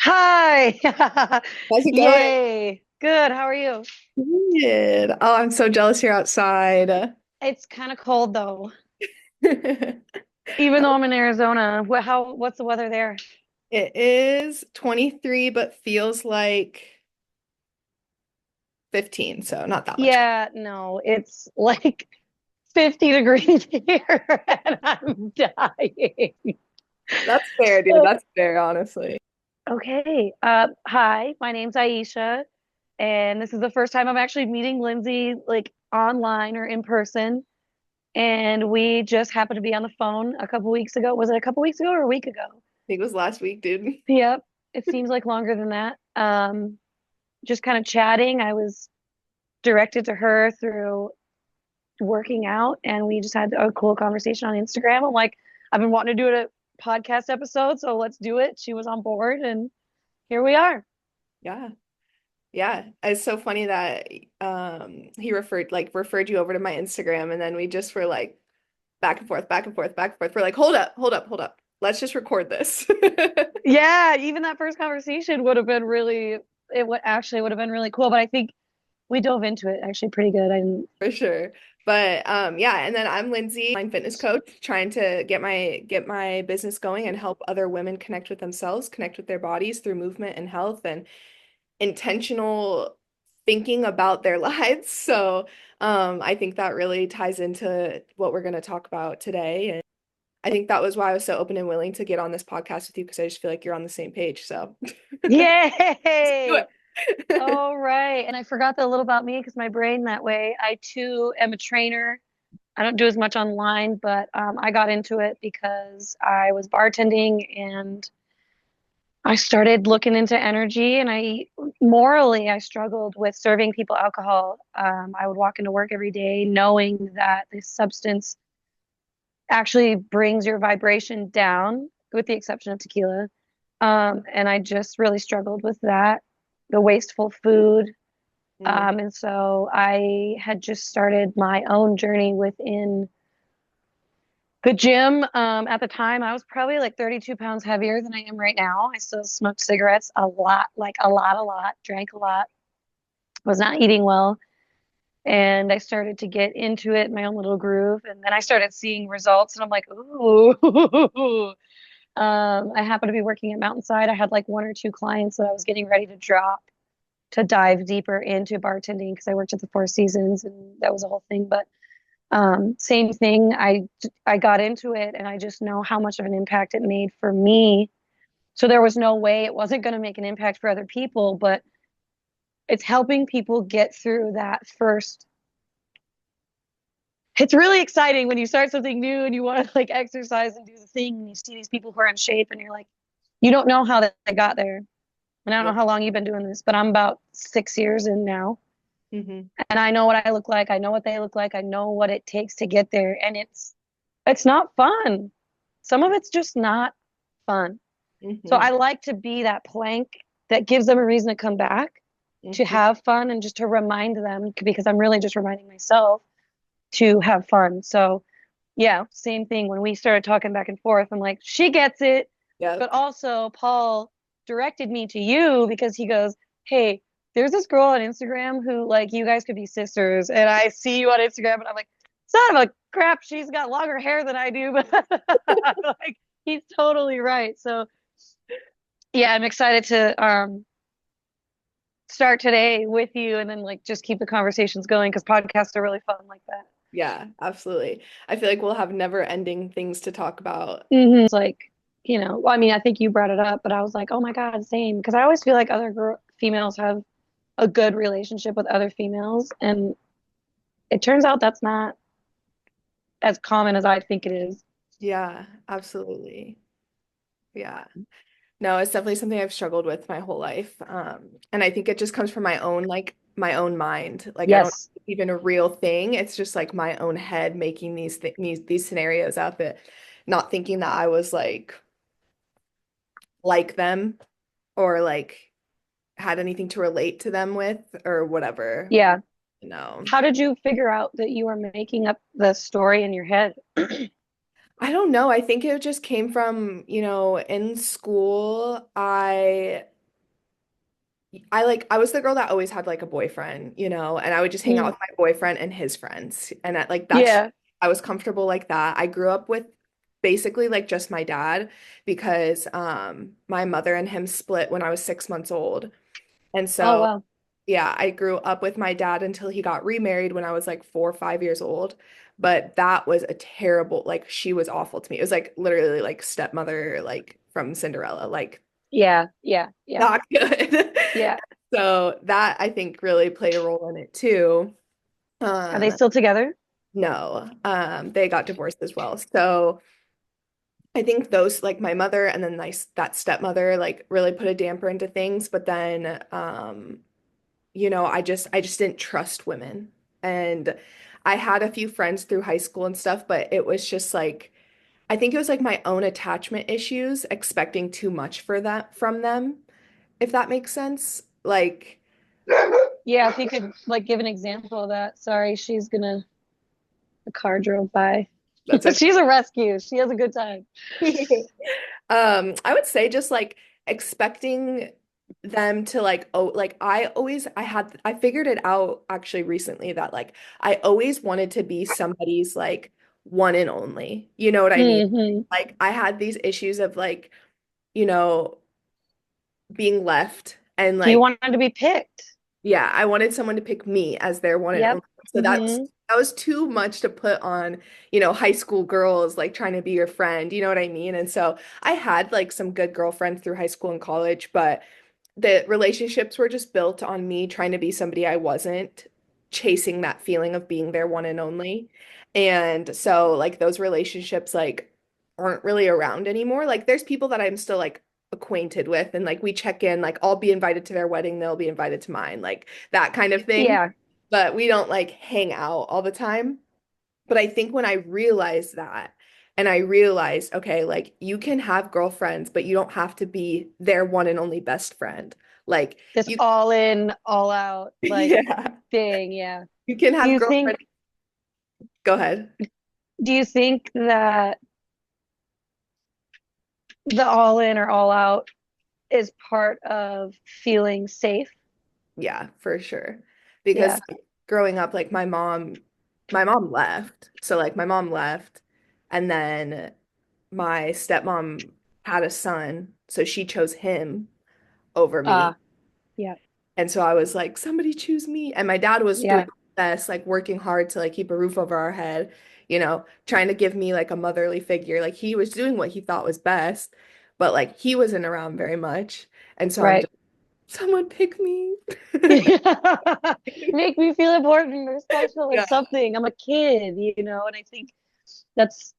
Hi. How's it going? Yay. Good. How are you? Good. Oh, I'm so jealous you're outside. It's kind of cold though. It Even though I'm in Arizona. What's the weather there? is 23, but feels like 15, so not that much. Yeah, no, it's like 50 degrees here and I'm dying. That's fair, dude. That's fair, honestly. Okay. Hi, my name's Aisha, and this is the first time I'm actually meeting Lindsay like online or in person. And we just happened to be on the phone a couple weeks ago. Was it a couple weeks ago or a week ago? I think it was last week, dude. Yep. It seems like longer than that. Just kind of chatting. I was directed to her through working out, and we just had a cool conversation on Instagram. I'm like, I've been wanting to do a podcast episode, so let's do it. She was on board, and here we are. Yeah. Yeah. It's so funny that he referred you over to my Instagram and then we just were like back and forth, back and forth, back and forth. We're like, hold up, hold up, hold up. Let's just record this. Yeah, even that first conversation would have been really, it would actually would have been really cool. But I think we dove into it actually pretty good. I didn't, For sure. But yeah, and then I'm Lindsay, online fitness coach, trying to get my business going and help other women connect with themselves, connect with their bodies through movement and health and intentional thinking about their lives. So I think that really ties into what we're going to talk about today. And I think that was why I was so open and willing to get on this podcast with you because I just feel like you're on the same page. So let's do yay! it. All right. And I forgot that little about me because my brain that way. I too am a trainer. I don't do as much online, but I got into it because I was bartending and I started looking into energy and I struggled with serving people alcohol. I would walk into work every day knowing that this substance actually brings your vibration down, with the exception of tequila. And I just really struggled with that, the wasteful food. Mm, And so I had just started my own journey within the gym. At the time, I was probably like 32 pounds heavier than I am right now. I still smoked cigarettes a lot, like a lot, drank a lot, was not eating well. And I started to get into it, my own little groove. And then I started seeing results, and I'm like, ooh. I happened to be working at Mountainside. I had like one or two clients that I was getting ready to drop to dive deeper into bartending because I worked at the Four Seasons and that was a whole thing. But same thing. I got into it and I just know how much of an impact it made for me. So there was no way it wasn't going to make an impact for other people, but it's helping people get through that first. It's really exciting when you start something new and you want to like exercise and do the thing and you see these people who are in shape and you're like, you don't know how they got there. And I don't yeah. know how long you've been doing this, but I'm about 6 years in now. Hmm. And I know what I look like. I know what they look like. I know what it takes to get there. And it's not fun. Some of it's just not fun. So Hmm. I like to be that plank that gives them a reason to come back, to Hmm. have fun and just to remind them because I'm really just reminding myself to have fun. So yeah, same thing. When we started talking back and forth, I'm like, she gets it. But Yep. also, Paul directed me to you because he goes, hey, there's this girl on Instagram who, like, you guys could be sisters. And I see you on Instagram, and I'm like, son of a crap, she's got longer hair than I do. But like, he's totally right. So, yeah, I'm excited to start today with you and then, like, just keep the conversations going because podcasts are really fun like that. Yeah, absolutely. I feel like we'll have never-ending things to talk about. It's like, well, I mean, I think you brought it up, but I was like, oh my God, same. Because I always feel like females have a good relationship with other females. And it turns out that's not as common as I think it is. Yeah, absolutely. Yeah. No, it's definitely something I've struggled with my whole life. And I think it just comes from my own my own mind. Like I don't Yes. even a real thing. It's just like my own head making these scenarios up, but not thinking that I was like them or like had anything to relate to them with or whatever. Yeah. No. How did you figure out that you were making up the story in your head? I don't know. I think it just came from, in school, I I was the girl that always had like a boyfriend, and I would just hang out Mm. with my boyfriend and his friends. And that's Yeah. I was comfortable like that. I grew up with basically like just my dad because my mother and him split when I was 6 months old. And Oh, so wow. yeah, I grew up with my dad until he got remarried when I was like 4 or 5 years old. But that was a terrible, like she was awful to me. It was like literally like stepmother, like from Cinderella, like Yeah. Yeah. Yeah. not good. Yeah. So that I think really played a role in it too. Are they Um, still together? no, they got divorced as well. So I think those like my mother and then that stepmother like really put a damper into things. But then I just didn't trust women. And I had a few friends through high school and stuff, but it was just like I think it was like my own attachment issues, expecting too much for that from them, if that makes sense. Like Yeah, if you could like give an example of that. Sorry, a car drove by. that's okay. She's a rescue. She has a good time. I would say just like expecting them to like oh like I figured it out actually recently that like I always wanted to be somebody's like one and only. You know what I mean? Hmm. Like I had these issues of like, you know, being left and You like wanted to be picked. yeah, I wanted someone to pick me as their one and Yep. only. So Hmm. that was too much to put on, high school girls like trying to be your friend, you know what I mean? And so I had like some good girlfriends through high school and college, but the relationships were just built on me trying to be somebody I wasn't, chasing that feeling of being their one and only. And so like those relationships like aren't really around anymore. Like there's people that I'm still like acquainted with and like we check in, like I'll be invited to their wedding, they'll be invited to mine, like that kind of thing. Yeah. But we don't like hang out all the time. But I think when I realized that, and I realized, okay, like you can have girlfriends, but you don't have to be their one and only best friend. Like This you, all in, all out like yeah, thing. Yeah. you can Do have you think girlfriends. Go ahead. do you think that the all in or all out is part of feeling safe? Yeah, for sure. Because Yeah. like, growing up, like my mom left. So like my mom left, and then my stepmom had a son, so she chose him over me. Yeah. And so I was like, somebody choose me. And my dad was doing Yeah. his best, like working hard to like keep a roof over our head, trying to give me like a motherly figure. Like he was doing what he thought was best, but like he wasn't around very much. And so I'm Right. just, someone pick me. Make me feel important or special or Yeah. something. I'm a kid, and I think that's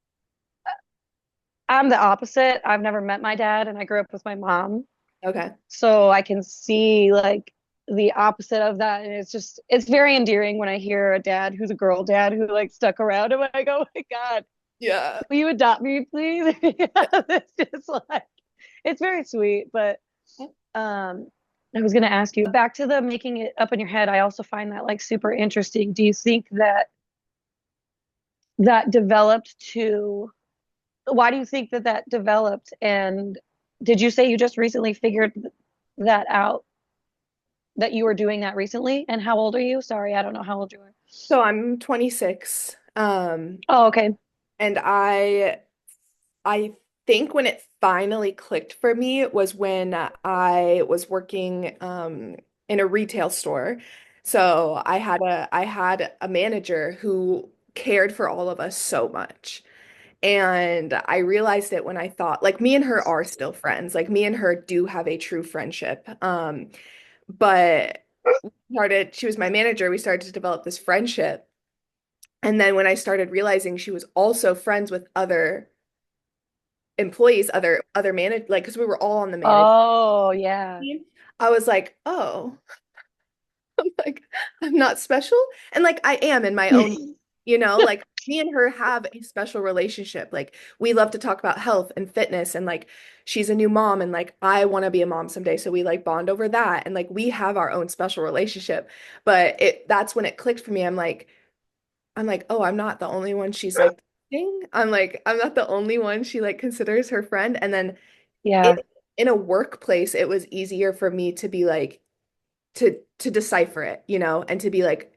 I'm the opposite. I've never met my dad and I grew up with my mom. Okay. So I can see like the opposite of that. And it's very endearing when I hear a dad who's a girl dad who like stuck around and I go, oh my God, Yeah. will you adopt me, please? It's just like it's very sweet. But um I was gonna ask you back to the making it up in your head. I also find that like super interesting. Do you think that that developed to why do you think that that developed? And did you say you just recently figured that out, that you were doing that recently? And how old are you? Sorry, I don't know how old you are. So I'm 26. Oh, okay. And I think when it finally clicked for me was when I was working in a retail store. So I had a manager who cared for all of us so much. And I realized it when I thought like me and her are still friends. Like me and her do have a true friendship. But she was my manager. We started to develop this friendship. And then when I started realizing she was also friends with other employees, other manage like because we were all on the management Oh, yeah. team, I was like, oh, like I'm not special. And like I am in my own, like me and her have a special relationship. Like we love to talk about health and fitness and like she's a new mom and like I want to be a mom someday. So we like bond over that. And like we have our own special relationship. But that's when it clicked for me. I'm like, oh, I'm not the only one she's like dating. I'm like, I'm not the only one she like considers her friend. And then Yeah. it in a workplace, it was easier for me to be like, to decipher it, you know, and to be like,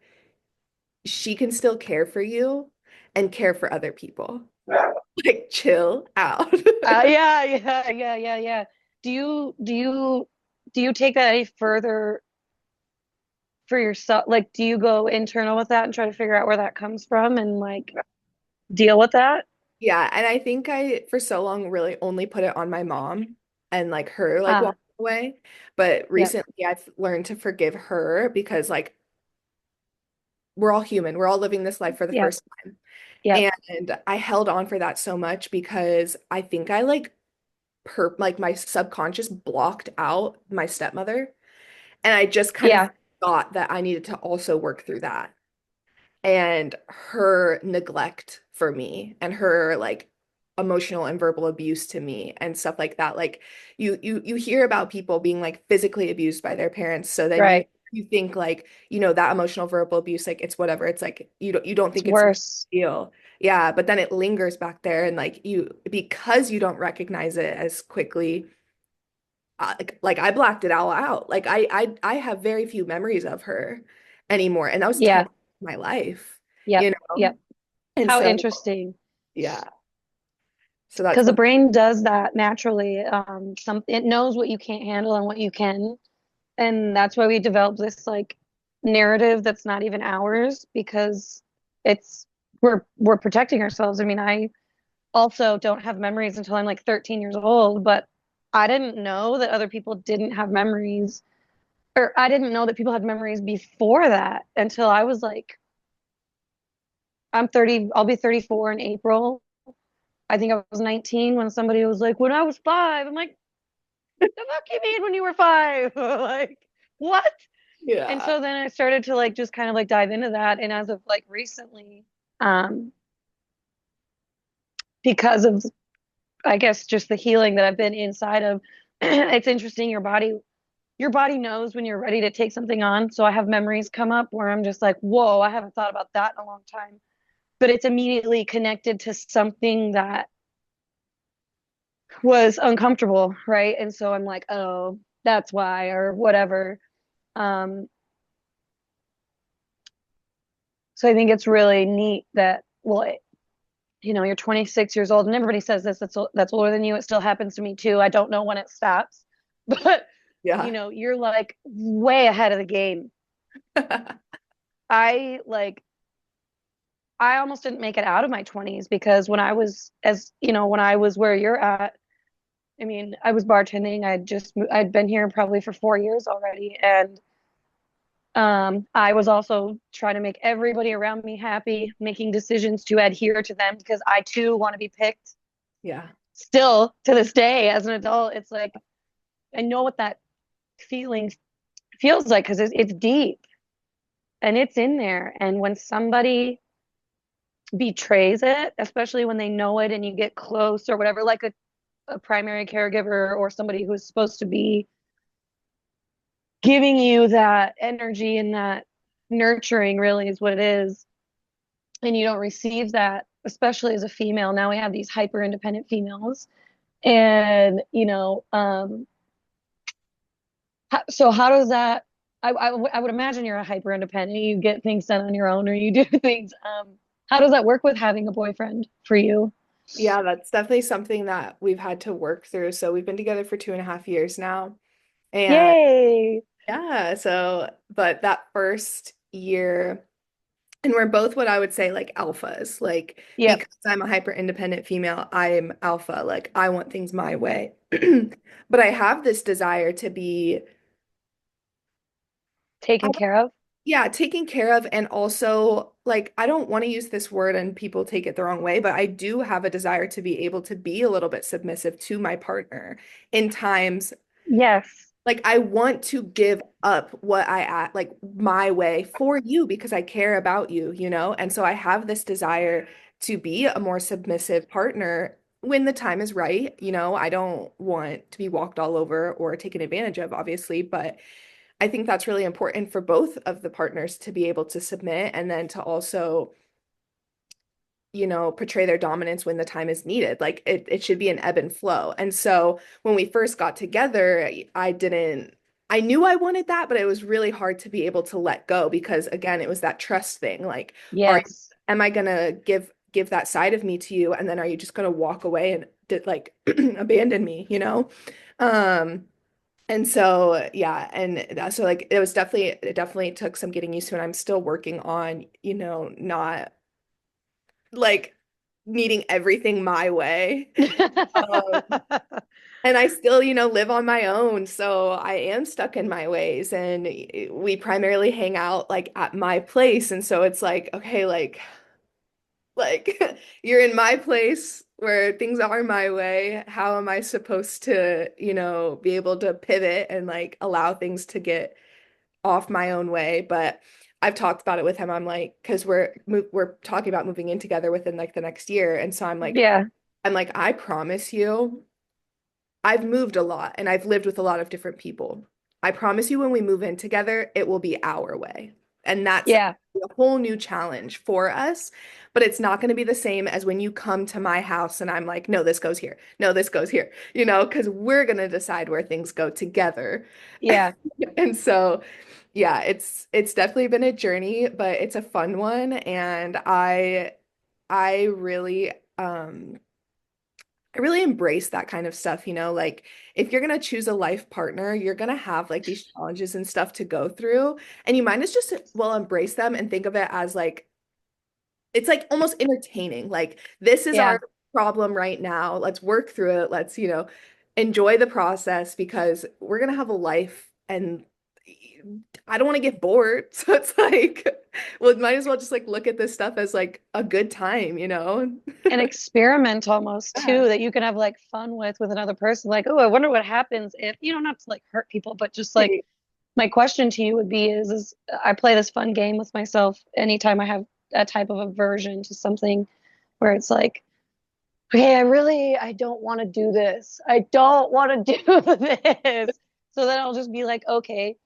she can still care for you and care for other people. Like, chill out. Yeah, yeah, yeah, yeah, yeah. Do you take that any further for yourself? Like, do you go internal with that and try to figure out where that comes from and like deal with that? Yeah, and I think I for so long really only put it on my mom and like her like Ah, walking away. But yep, recently I've learned to forgive her because like we're all human. We're all living this life for the yep, first time. yep. And I held on for that so much because I think I like like my subconscious blocked out my stepmother. And I just kind of Yeah, thought that I needed to also work through that. And her neglect for me and her like emotional and verbal abuse to me and stuff like that. Like you hear about people being like physically abused by their parents. So then you right. you think like, you know, that emotional verbal abuse, like it's whatever. It's like you don't It's think it's a big worse. deal. Yeah, but then it lingers back there and like you because you don't recognize it as quickly, like I blacked it all out. Like I have very few memories of her anymore. And that was 10 Yeah, years of my life, yep, you know? yep. And How so, interesting. yeah. So that's Because the been, brain does that naturally. It knows what you can't handle and what you can, and that's why we develop this like narrative that's not even ours because it's we're protecting ourselves. I mean, I also don't have memories until I'm like 13 years old, but I didn't know that other people didn't have memories, or I didn't know that people had memories before that until I was like, I'm 30, I'll be 34 in April. I think I was 19 when somebody was like, when I was five. I'm like, the fuck you mean when you were five? Like, what? And yeah. so then I started to like just kind of like dive into that. And as of like recently, um, because of I guess just the healing that I've been inside of, it's interesting. Your body knows when you're ready to take something on. So I have memories come up where I'm just like, whoa, I haven't thought about that in a long time. But it's immediately connected to something that was uncomfortable, right? And so I'm like, oh, that's why, or whatever. Um, so I think it's really neat that, well, you're 26 years old, and everybody says this, that's older than you. It still happens to me too. I don't know when it stops, but Yeah. you're like way ahead of the game. I like I almost didn't make it out of my 20s because when I was where you're at, I mean, I was bartending. I'd been here probably for 4 years already, and I was also trying to make everybody around me happy, making decisions to adhere to them because I too want to be picked. Yeah. Still to this day, as an adult, it's like I know what that feeling feels like because it's deep and it's in there. And when somebody betrays it, especially when they know it and you get close or whatever, like a primary caregiver or somebody who's supposed to be giving you that energy and that nurturing, really is what it is, and you don't receive that, especially as a female. Now we have these hyper independent females, and so how does that? I would imagine you're a hyper independent. You get things done on your own, or you do things. How does that work with having a boyfriend for you? Yeah, that's definitely something that we've had to work through. So we've been together for 2.5 years now. And Yay! yeah, so, but that first year, and we're both what I would say like alphas. Like, Yep, because I'm a hyper independent female, I'm alpha. Like, I want things my way. But I have this desire to be, taken care of. yeah, taken care of. And also, like, I don't want to use this word and people take it the wrong way, but I do have a desire to be able to be a little bit submissive to my partner in times. Yes. Like, I want to give up what I at like my way for you because I care about you, you know? And so I have this desire to be a more submissive partner when the time is right. You know, I don't want to be walked all over or taken advantage of, obviously, but I think that's really important for both of the partners to be able to submit and then to also, you know, portray their dominance when the time is needed. Like it should be an ebb and flow. And so when we first got together, I didn't. I knew I wanted that, but it was really hard to be able to let go because again, it was that trust thing. Like, are Yes. am I gonna give that side of me to you, and then are you just gonna walk away and like abandon me, you know? Um, and so yeah, and so like it definitely took some getting used to, and I'm still working on, not like needing everything my way. Um, and I still, live on my own, so I am stuck in my ways, and we primarily hang out like at my place, and so it's like, okay, like you're in my place where things are my way. How am I supposed to, be able to pivot and like allow things to get off my own way? But I've talked about it with him. I'm like, because we're talking about moving in together within like the next year, and so Yeah. I'm like, I promise you. I've moved a lot and I've lived with a lot of different people. I promise you, when we move in together, it will be our way. And that's Yeah. a whole new challenge for us. But it's not going to be the same as when you come to my house and I'm like, no, this goes here. No, this goes here, because we're going to decide where things go together. Yeah. And so, yeah, it's definitely been a journey, but it's a fun one. And I really I really embrace that kind of stuff, like if you're gonna choose a life partner, you're gonna have like these challenges and stuff to go through, and you might as just well embrace them and think of it as like it's like almost entertaining. Like this is Yeah. our problem right now. Let's work through it. Let's, enjoy the process because we're gonna have a life and I don't want to get bored. So it's like, well, might as well just like look at this stuff as like a good time. An experiment almost Yeah. too that you can have like fun with another person. Like, oh, I wonder what happens if you don't have to like hurt people, but just like Right. my question to you would be is I play this fun game with myself anytime I have a type of aversion to something where it's like, okay, I don't want to do this. I don't want to do this. So then I'll just be like, okay,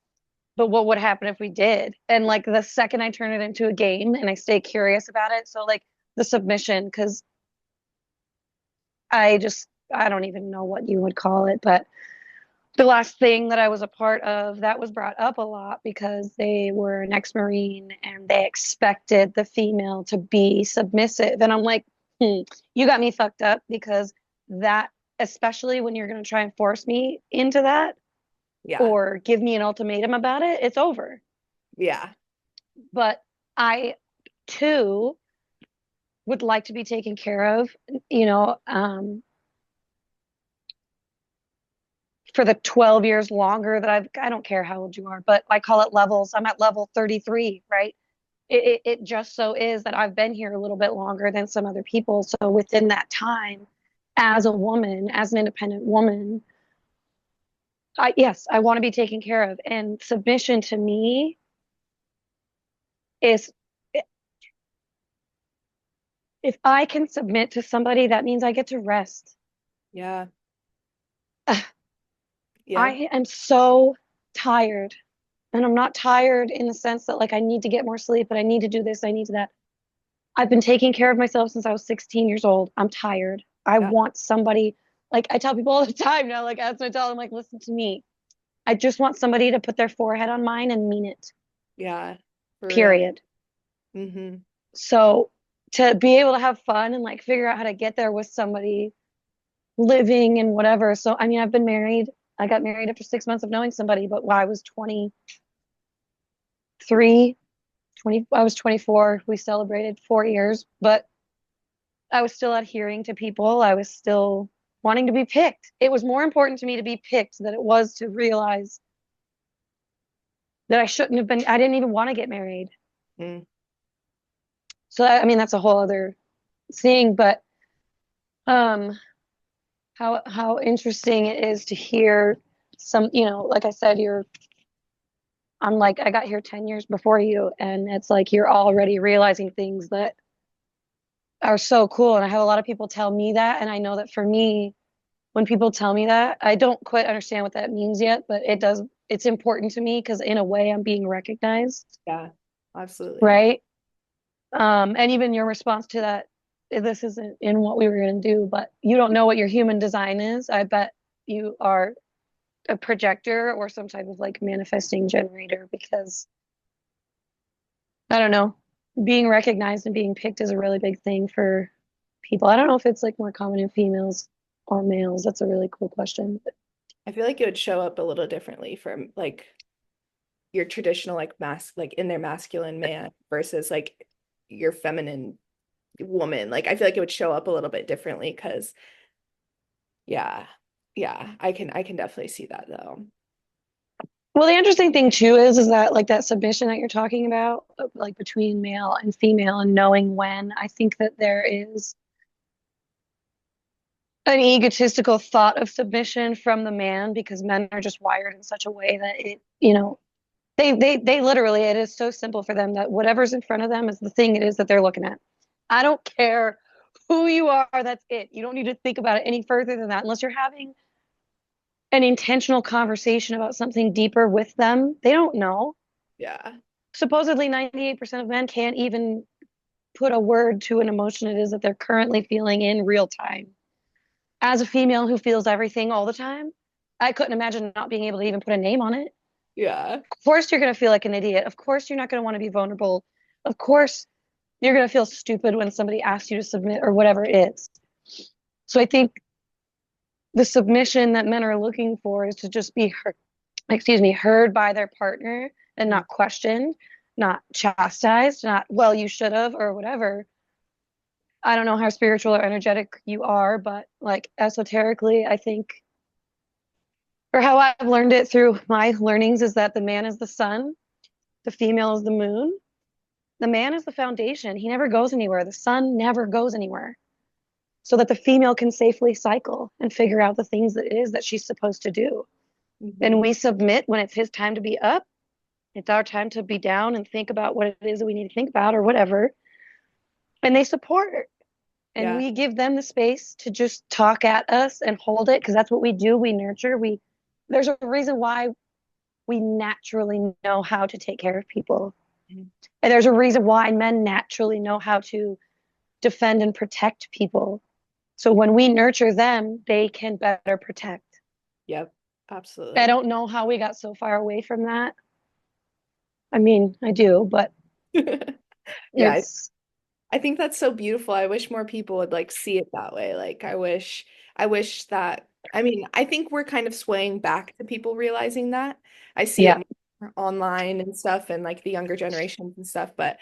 but what would happen if we did? And like the second I turn it into a game and I stay curious about it. So like the submission, because I don't even know what you would call it, but the last thing that I was a part of that was brought up a lot because they were an ex-Marine and they expected the female to be submissive. And I'm like, you got me fucked up because that, especially when you're going to try and force me into that Yeah. or give me an ultimatum about it, it's over. Yeah. But I too would like to be taken care of, you know, for the 12 years longer that I don't care how old you are, but I call it levels. I'm at level 33, right? It just so is that I've been here a little bit longer than some other people. So within that time, as a woman, as an independent woman, yes, I want to be taken care of. And submission to me is if I can submit to somebody, that means I get to rest. Yeah. Yeah. I am so tired. And I'm not tired in the sense that like I need to get more sleep, but I need to do this, I need to that. I've been taking care of myself since I was 16 years old. I'm tired. I Yeah. want somebody, like I tell people all the time now, like as I tell them, like, listen to me. I just want somebody to put their forehead on mine and mean it, Yeah. For real. period. Hmm. So to be able to have fun and like figure out how to get there with somebody living and whatever. So, I mean, I've been married. I got married after 6 months of knowing somebody, but when I was 23, 20, I was 24. We celebrated 4 years, but I was still adhering to people. I was still wanting to be picked. It was more important to me to be picked than it was to realize that I shouldn't have been, I didn't even want to get married. Mm. So, I mean, that's a whole other thing, but um, how interesting it is to hear some, like I said, I'm like, I got here 10 years before you, and it's like you're already realizing things that are so cool. And I have a lot of people tell me that, and I know that for me, when people tell me that, I don't quite understand what that means yet, but it's important to me because in a way I'm being recognized, Yeah. Absolutely. right? And even your response to that, this isn't in what we were going to do, but you don't know what your human design is. I bet you are a projector or some type of like manifesting generator because I don't know, being recognized and being picked is a really big thing for people. I don't know if it's like more common in females or males. That's a really cool question. I feel like it would show up a little differently from like your traditional like like in their masculine man versus like your feminine woman. Like I feel like it would show up a little bit differently because yeah, yeah, I can definitely see that though. Well, the interesting thing too is that like that submission that you're talking about, like between male and female and knowing when, I think that there is an egotistical thought of submission from the man because men are just wired in such a way that it, they literally, it is so simple for them that whatever's in front of them is the thing it is that they're looking at. I don't care who you are, that's it. You don't need to think about it any further than that unless you're having an intentional conversation about something deeper with them. They don't know. Yeah. Supposedly 98% of men can't even put a word to an emotion it is that they're currently feeling in real time. As a female who feels everything all the time, I couldn't imagine not being able to even put a name on it. Yeah. Of course, you're going to feel like an idiot. Of course, you're not going to want to be vulnerable. Of course, you're going to feel stupid when somebody asks you to submit or whatever it is. So I think the submission that men are looking for is to just be heard, heard by their partner and Mhm. not questioned, not chastised, not, well, you should have or whatever. I don't know how spiritual or energetic you are, but like esoterically, I think, or how I've learned it through my learnings, is that the man is the sun, the female is the moon. The man is the foundation. He never goes anywhere. The sun never goes anywhere. So that the female can safely cycle and figure out the things that it is that she's supposed to do. And Mhm. we submit when it's his time to be up. It's our time to be down and think about what it is that we need to think about or whatever. And they support. And Yeah. we give them the space to just talk at us and hold it because that's what we do. We nurture. There's a reason why we naturally know how to take care of people. Mhm. And there's a reason why men naturally know how to defend and protect people. So when we nurture them, they can better protect. Yep. I Absolutely. don't know how we got so far away from that. I mean, I do, but Yeah, it's I think that's so beautiful. I wish more people would like see it that way. Like I wish that I mean, I think we're kind of swaying back to people realizing that. I see it yeah. more online and stuff and like the younger generations and stuff, but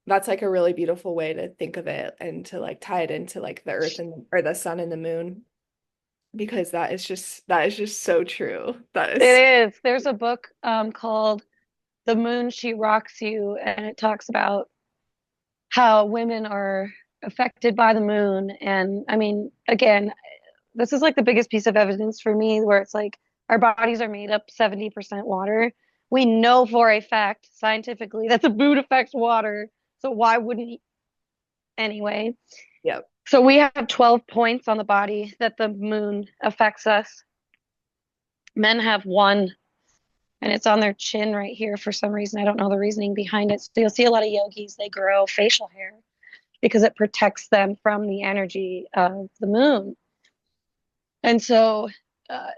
that's like a really beautiful way to think of it and to like tie it into like the earth and or the sun and the moon because that is just so true. That It is is. There's a book called The Moon She Rocks You, and it talks about how women are affected by the moon. And I mean, again, this is like the biggest piece of evidence for me where it's like our bodies are made up 70% water. We know for a fact scientifically that the moon affects water. So why wouldn't anyway? yep. So we have 12 points on the body that the moon affects us. Men have one, and it's on their chin right here for some reason. I don't know the reasoning behind it. So you'll see a lot of yogis, they grow facial hair because it protects them from the energy of the moon. And so, uh,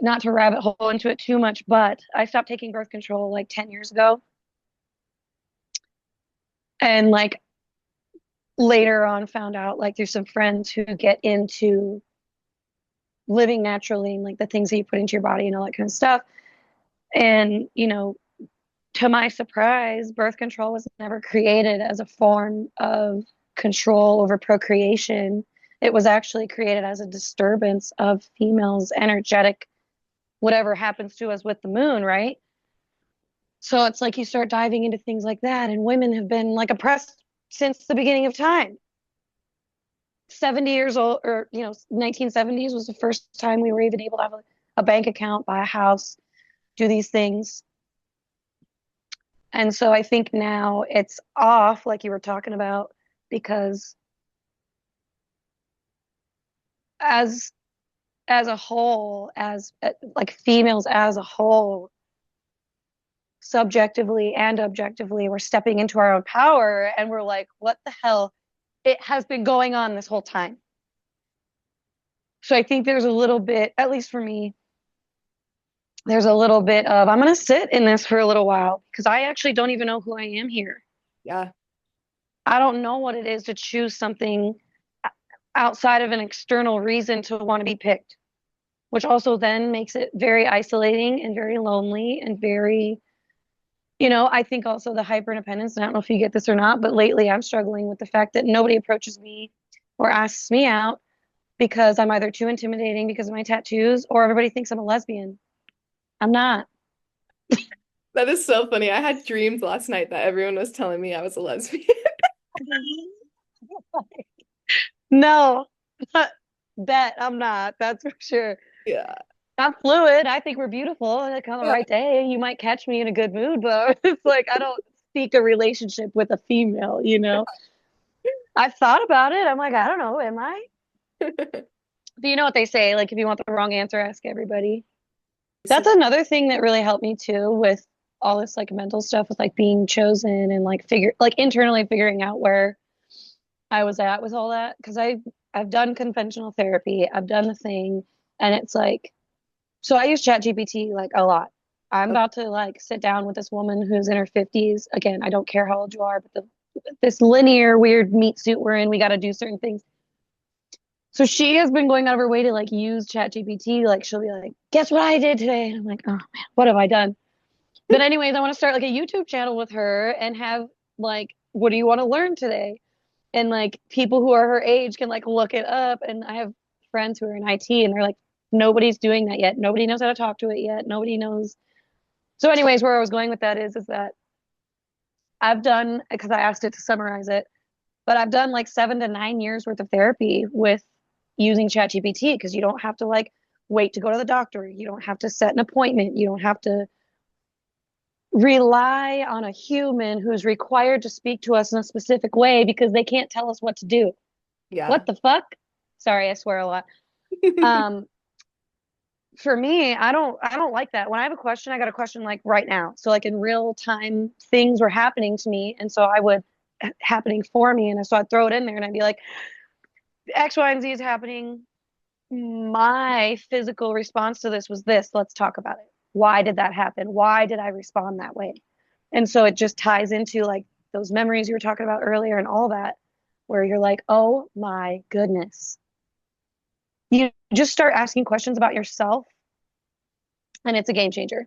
not to rabbit hole into it too much, but I stopped taking birth control like 10 years ago. And like later on, found out like through some friends who get into living naturally and like the things that you put into your body and all that kind of stuff. And, to my surprise, birth control was never created as a form of control over procreation. It was actually created as a disturbance of females' energetic, whatever happens to us with the moon, right? So it's like you start diving into things like that, and women have been like oppressed since the beginning of time. 70 years old, or 1970s was the first time we were even able to have a bank account, buy a house, do these things. And so I think now it's off, like you were talking about, because as as a whole, as like females as a whole, subjectively and objectively, we're stepping into our own power and we're like, what the hell? It has been going on this whole time. So I think there's a little bit, at least for me, there's a little bit of, I'm going to sit in this for a little while because I actually don't even know who I am here. Yeah. I don't know what it is to choose something outside of an external reason to want to be picked, which also then makes it very isolating and very lonely and very, I think also the hyper independence, and I don't know if you get this or not, but lately I'm struggling with the fact that nobody approaches me or asks me out because I'm either too intimidating because of my tattoos or everybody thinks I'm a lesbian. I'm not. That is so funny. I had dreams last night that everyone was telling me I was a lesbian. No, bet I'm not. That's for sure. Yeah. I'm fluid. I think we're beautiful. Like on the Yeah. right day, you might catch me in a good mood, but it's like I don't seek a relationship with a female. I've thought about it. I'm like, I don't know, am I? But you know what they say, like if you want the wrong answer, ask everybody. That's another thing that really helped me too with all this like mental stuff with like being chosen and like internally figuring out where I was at with all that. Because I've done conventional therapy, I've done the thing, and it's like so I use ChatGPT like a lot. I'm about to like sit down with this woman who's in her 50s. Again, I don't care how old you are, but this linear weird meat suit we're in, we got to do certain things. So she has been going out of her way to like use ChatGPT. Like she'll be like, "Guess what I did today?" And I'm like, "Oh man, what have I done?" But anyways, I want to start like a YouTube channel with her and have like, "What do you want to learn today?" And like people who are her age can like look it up. And I have friends who are in IT and they're like, nobody's doing that yet. Nobody knows how to talk to it yet. Nobody knows. So, anyways, where I was going with that is that I've done because I asked it to summarize it, but I've done like 7 to 9 years worth of therapy with using ChatGPT because you don't have to like wait to go to the doctor. You don't have to set an appointment. You don't have to rely on a human who's required to speak to us in a specific way because they can't tell us what to do. Yeah. What the fuck? Sorry, I swear a lot. Um, for me, I don't like that. When I have a question, I got a question like right now. So like in real time things were happening to me and so I would happening for me and so I'd throw it in there and I'd be like X, Y, and Z is happening. My physical response to this was this. Let's talk about it. Why did that happen? Why did I respond that way? And so it just ties into like those memories you were talking about earlier and all that, where you're like, oh my goodness. You just start asking questions about yourself and it's a game changer.